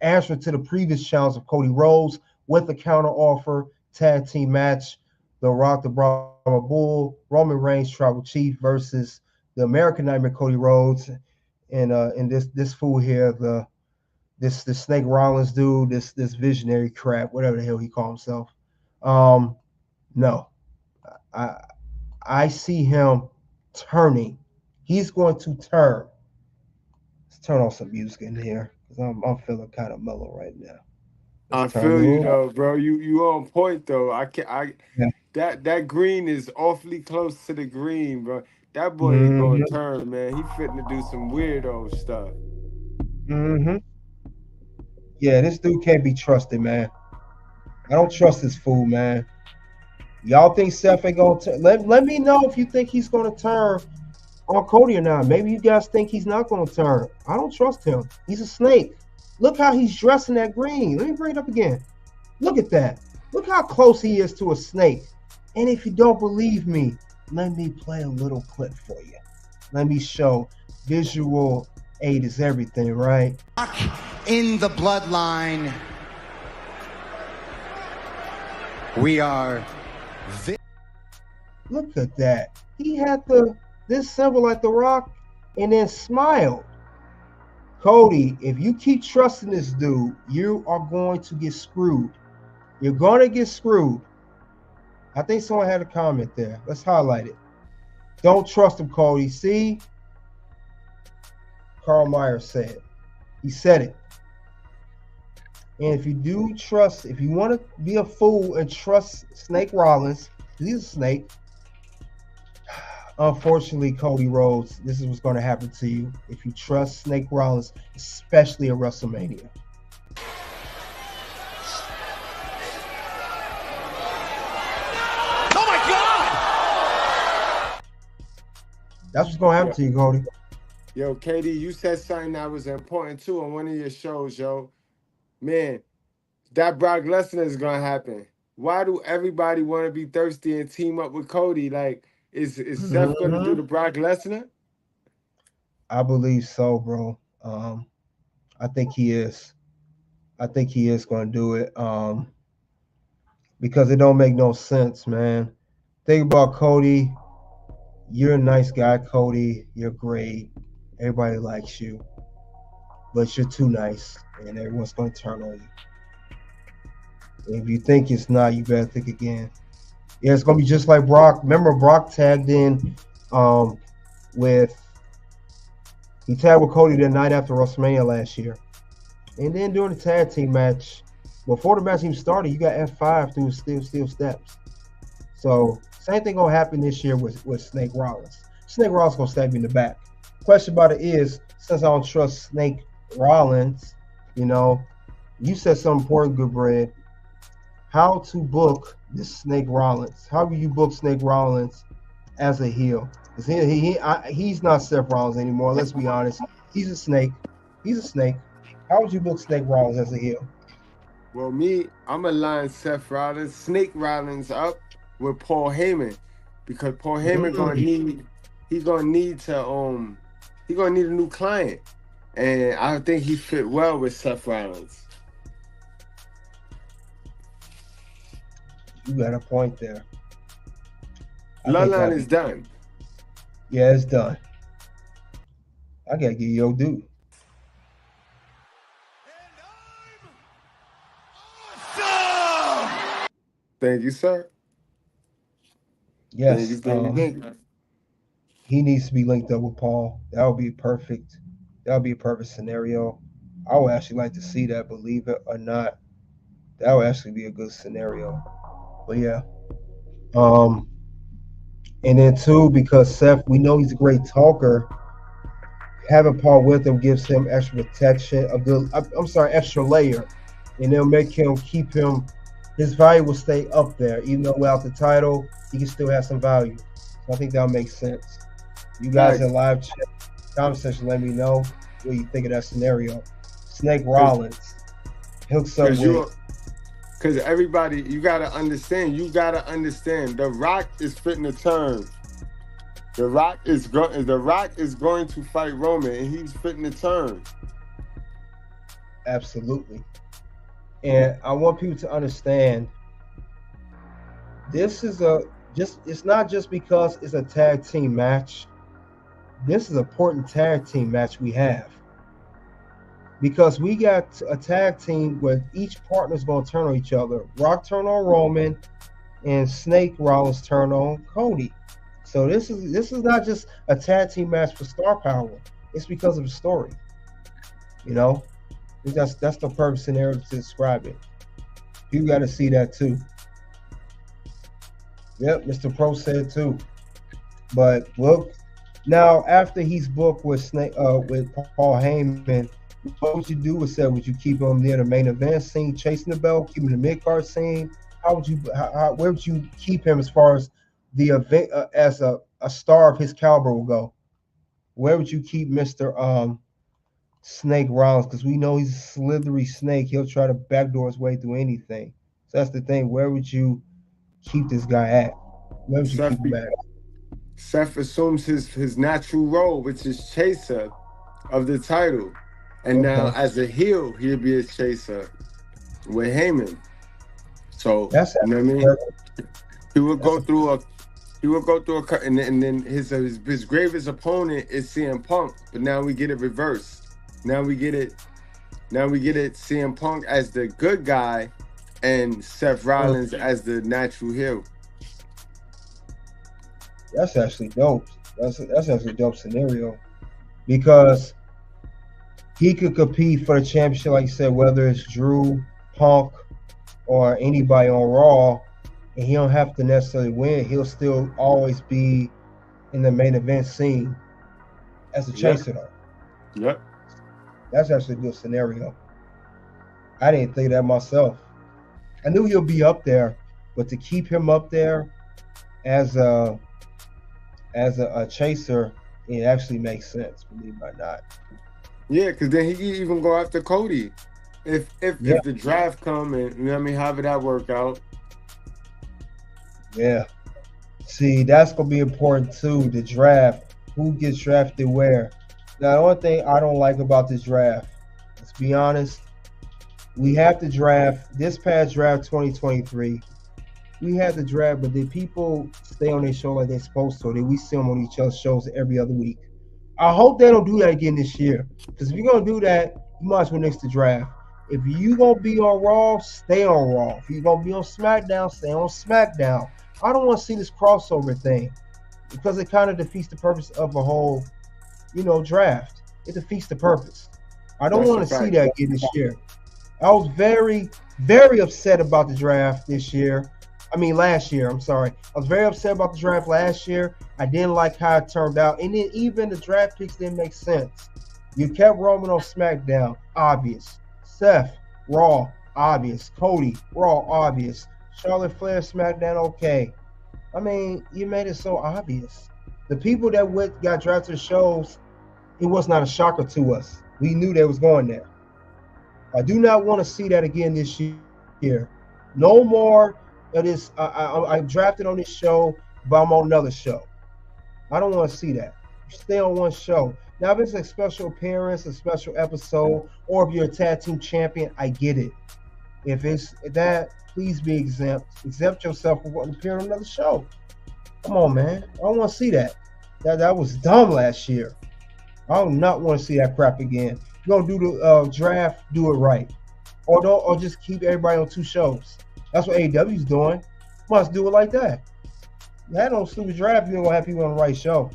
answering to the previous challenge of Cody Rhodes with a counter offer tag team match. The Rock, the Brahma Bull, Roman Reigns, Tribal Chief versus the American Nightmare Cody Rhodes, and this fool here, this Snake Rollins dude, this visionary crap, whatever the hell he calls himself. No, I see him turning. He's going to turn. Let's turn on some music in here because I'm feeling kind of mellow right now. I feel you though, bro. You on point though. Yeah. That green is awfully close to the green, bro. That boy ain't gonna turn, man. He fitting to do some weirdo stuff. Mm-hmm. Yeah, this dude can't be trusted, man. I don't trust this fool, man. Y'all think Seth ain't gonna turn? Let me know if you think he's gonna turn on Cody or not. Maybe you guys think he's not gonna turn. I don't trust him. He's a snake. Look how he's dressing that green. Let me bring it up again. Look at that. Look how close he is to a snake. And if you don't believe me, let me play a little clip for you. Let me show. Visual aid is everything, right? In the bloodline, we are. Look at that. He had this symbol like The Rock and then smiled. Cody, if you keep trusting this dude, you are going to get screwed. You're going to get screwed. I think someone had a comment there. Let's highlight it. Don't trust him, Cody. See? Carl Myers said. He said it. And if you do trust, if you want to be a fool and trust Snake Rollins, he's a snake. Unfortunately, Cody Rhodes, this is what's going to happen to you if you trust Snake Rollins, especially at WrestleMania. Oh my God! That's what's going to happen to you, Cody. Yo, Katie, you said something that was important too on one of your shows, yo. Man, that Brock Lesnar is gonna happen. Why do everybody want to be thirsty and team up with Cody? Like, is Seth gonna do the Brock Lesnar? I believe so, bro. I think he is. I think he is going to do it. Because it don't make no sense, man. Think about Cody. You're a nice guy, Cody. You're great. Everybody likes you. But you're too nice, and everyone's going to turn on you. And if you think it's not, you better think again. Yeah, it's going to be just like Brock. Remember, Brock tagged in he tagged with Cody the night after WrestleMania last year. And then during the tag team match, before the match even started, you got F5 through steel steps. So same thing gonna happen this year with Snake Rollins. Snake Rollins gonna stab you in the back. Question about it is, since I don't trust Snake Rollins, you said something important, good bread. How to book this Snake Rollins? How will you book Snake Rollins as a heel? Because he's not Seth Rollins anymore. Let's be honest. He's a snake. How would you book Snake Rollins as a heel? Well, I'm gonna line Seth Rollins, Snake Rollins up with Paul Heyman, because Paul Heyman gonna need a new client, and I think he fit well with Seth Rollins. You got a point there. Bloodline is done. Yeah, it's done. I gotta give you your due. Thank you, sir. Yes. Thank you. He needs to be linked up with Paul. That would be perfect. That would be a perfect scenario. I would actually like to see that, believe it or not. That would actually be a good scenario. But yeah. And then too, because Seth, we know he's a great talker. Having Paul with him gives him extra protection, extra layer. And it'll make him his value will stay up there. Even though without the title, he can still have some value. So I think that'll make sense. You guys in live chat, comment section, let me know what you think of that scenario. Snake Rollins hooks up with. Because everybody, you gotta understand. The Rock is fitting to turn. The Rock is going to fight Roman, and he's fitting to turn. Absolutely. And I want people to understand, this is it's not just because it's a tag team match. This is an important tag team match we have. Because we got a tag team where each partner's going to turn on each other. Rock turn on Roman, and Snake Rollins turn on Cody. So this is not just a tag team match for star power. It's because of the story. That's the perfect scenario to describe it. You got to see that too. Yep, Mr. Pro said too. But look, now after he's booked with Paul Heyman, what would you do with Seth? Would you keep him near the main event scene, chasing the belt, keep him in the mid-card scene? Where would you keep him as far as the event as a star of his caliber will go? Where would you keep Mr. Snake Rollins? Because we know he's a slithery snake. He'll try to backdoor his way through anything. So that's the thing. Where would you keep this guy at? Where would you keep him at? Seth assumes his natural role, which is chaser of the title. And now, as a heel, he'll be a chaser with Heyman. So, you know what I mean? He will go through a, and then his greatest opponent is CM Punk. But now we get it reversed. Now we get it CM Punk as the good guy, and Seth Rollins as the natural heel. That's actually dope. That's actually a dope scenario, because he could compete for the championship, like you said, whether it's Drew, Punk, or anybody on Raw, and he don't have to necessarily win. He'll still always be in the main event scene as a chaser, though. Yep. That's actually a good scenario. I didn't think that myself. I knew he'll be up there, but to keep him up there as a chaser, it actually makes sense, believe it or not. Yeah, because then he can even go after Cody if the draft come, and you know what I mean, however that work out. Yeah. See, that's gonna be important too. The draft. Who gets drafted where? Now, the only thing I don't like about this draft, let's be honest, we have to draft this past draft 2023. we had the draft, but did people stay on their show like they're supposed to? Or did we see them on each other's shows every other week? I hope they don't do that again this year. Because if you're going to do that, you might as well nix the draft. If you're going to be on Raw, stay on Raw. If you're going to be on SmackDown, stay on SmackDown. I don't want to see this crossover thing because it kind of defeats the purpose of a whole, draft. It defeats the purpose. I don't want to see that again this year. I was very, very upset about the draft last year. I'm sorry. I was very upset about the draft last year. I didn't like how it turned out. And then even the draft picks didn't make sense. You kept Roman on SmackDown, obvious. Seth, Raw, obvious. Cody, Raw, obvious. Charlotte Flair, SmackDown, okay. You made it so obvious. The people that got drafted to shows, it was not a shocker to us. We knew they was going there. I do not want to see that again this year. No more of this. I'm drafted on this show, but I'm on another show. I don't want to see that. You stay on one show. Now, if it's a special appearance, a special episode, or if you're a tag team champion, I get it. If it's that, please be exempt. Exempt yourself from appearing on another show. Come on, man. I don't want to see that. That was dumb last year. I do not want to see that crap again. If you're going to do the draft, do it right. Or just keep everybody on two shows. That's what AEW's doing. Must do it like that. You had no stupid draft, you're going to have people on the right show.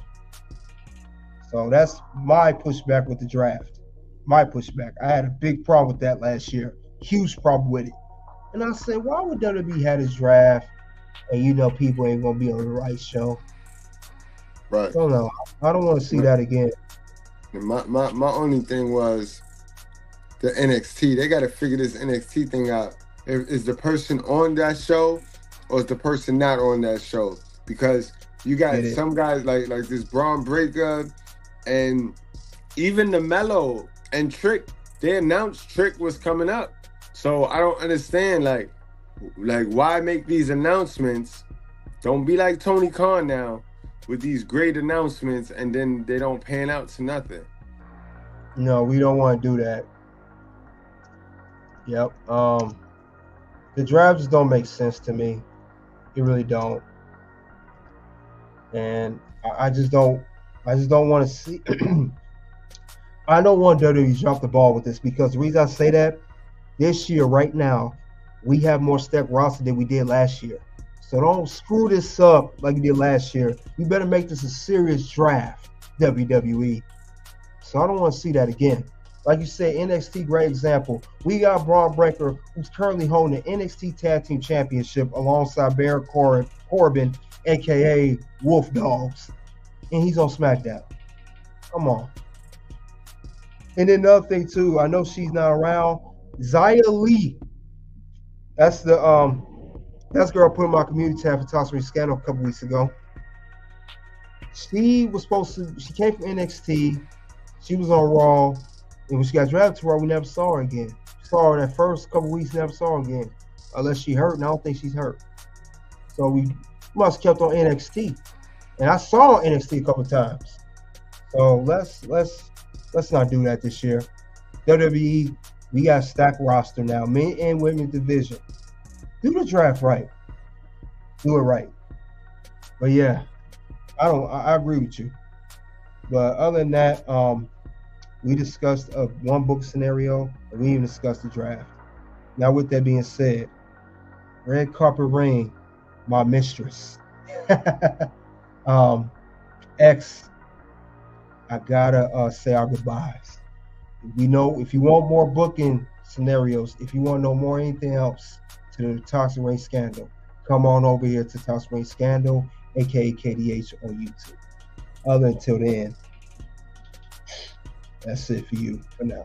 So that's my pushback with the draft. My pushback. I had a big problem with that last year. Huge problem with it. And I said, why would WWE have this draft and people ain't going to be on the right show? Right. I don't know. I don't want to see that again. My only thing was the NXT. They got to figure this NXT thing out. Is the person on that show or is the person not on that show? Because you got some guys like this Braun Breaker and even the Mello and Trick. They announced Trick was coming up. So I don't understand like why make these announcements? Don't be like Tony Khan now with these great announcements and then they don't pan out to nothing. No, we don't want to do that. Yep. The drafts don't make sense to me. It really don't. And I just don't want to see I don't want WWE to drop the ball with this because the reason I say that, this year right now, we have more stacked roster than we did last year. So don't screw this up like you did last year. You better make this a serious draft, WWE. So I don't want to see that again. Like you said, NXT, great example. We got Braun Breaker, who's currently holding the NXT Tag Team Championship alongside Baron Corbin, a.k.a. Wolf Dogs. And he's on SmackDown. Come on. And then another thing, too, I know she's not around. Xia Li. That's the girl put in my community tab for Toss Ring Scandal a couple weeks ago. She came from NXT. She was on Raw. And when she got drafted to Raw, we never saw her again. Saw her that first couple weeks, never saw her again. Unless she hurt, and I don't think she's hurt. So we must have kept on NXT. And I saw NXT a couple times. So let's not do that this year. WWE, we got a stacked roster now, men and women's division. Do the draft right. Do it right. But yeah, I agree with you. But other than that, we discussed a one book scenario, and we even discussed the draft. Now, with that being said, red carpet ring, my mistress. X, I gotta say our goodbyes. We know if you want more booking scenarios, if you want to know more anything else to the Toxic Ring Scandal, come on over here to Toxic Ring Scandal, aka KDH on YouTube. Until then, that's it for you for now.